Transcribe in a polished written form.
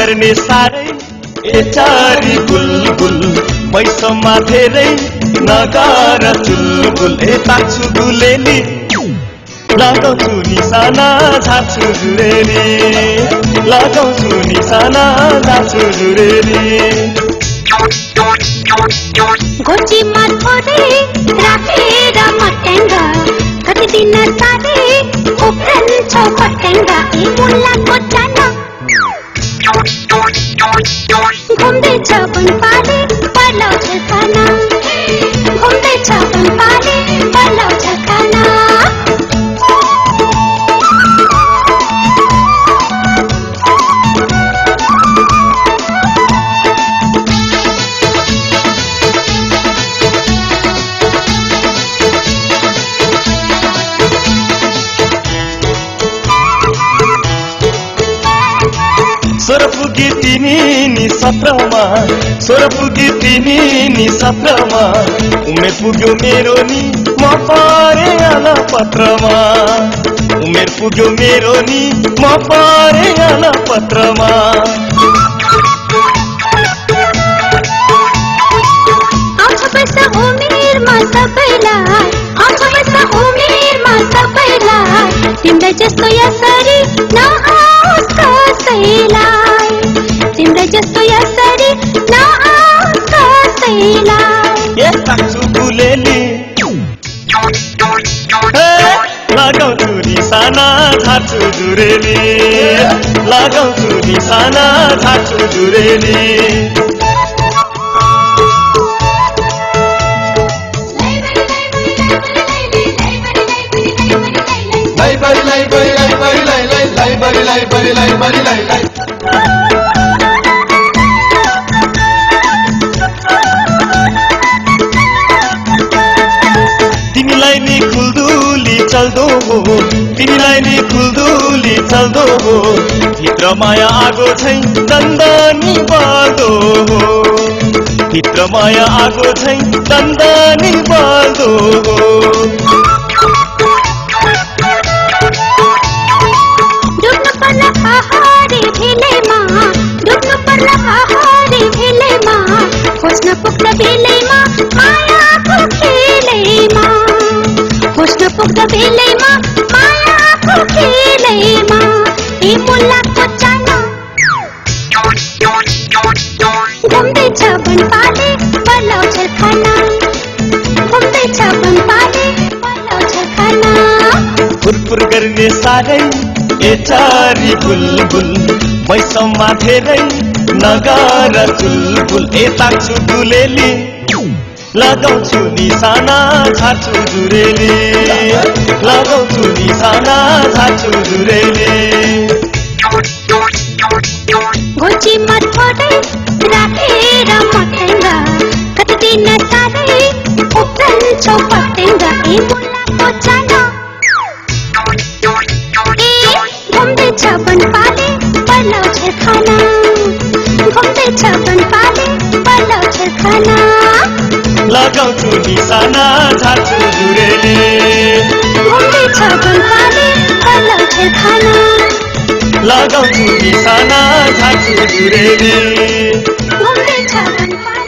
गर्ने साह्रै एचारी बुलबुल पैसमा धेरै नगर चुलबुल ताक्छु गुलेली लगाउँछु निशाना झाछु जुरेली लगाउँछु निशाना झाछु जुरेली गोजीमा थोरै राखेर मटेङ्गा कति दिन साह्रै उफ्रन्छ पटेङ्गा ए मुलाको चाना घुम्दैछ बनपाले पलाउँछ खाना घुम्दैछ बनपाले पलाउँछ खाना सोरपुगी तिमी नि 17मा सोरपुगी तिमी नि 17मा उमेर पुग्यो मेरो नि म परे अलपत्रमा उमेर पुग्यो मेरो नि म परे अलपत्रमा आउँछ वर्ष उमेरमा सबैलाई आउँछ वर्ष उमेरमा सबैलाई तिमीलाई जस्तो यसरी नआओस् कसैलाई तिमीलाई जस्तो यसरी नआओस् कसैलाई ताक्छु गुलेली लगाउँछु निशाना झार्छु जुरेली लगाउँछु निशाना झार्छु जुरेली तिमीलाई नि खुल्दुली चल्दो हो तिमीलाई नि खुल्दुली चल्दो हो भित्र माया आगो छै दन्दनी बल्दो हो भित्र माया आगो छै दन्दनी बल्दो हो डुब्नु पर्न आहारी भेलैमा डुब्नु पर्न आहारी भेलैमा खोज्न पुग्दा बेलैमा मायाको खेलैमा खोज्न पुग्दा बेलैमा मायाको खेलैमा ए मुलाको चाना घुम्दैछ बनपाले पलाउँछ खाना घुम्दैछ बनपाले पलाउँछ खाना फुरफुर गर्ने साह्रै एचारी बुलबुल मैसममा धेरै नगर चुलबुल ताक्छु गुलेली लगाउँछु निशाना झार्छु जुरेली लगाउँछु निशाना झार्छु जुरेली गोजीमा थोरै राखेर मटेङ्गा कति दिन साह्रै उफ्रन्छ पटेङ्गा ए मुलाको चाना घुम्दैछ बनपाले पलाउँछ खाना घुम्दैछ बनपाले पलाउँछ खाना लगाउँछु निशाना झार्छु जुरेली घुम्दैछ बनपाले पलाउँछ खाना लगाउँछु निशाना झार्छु जुरेली घुम्दैछ बनपाले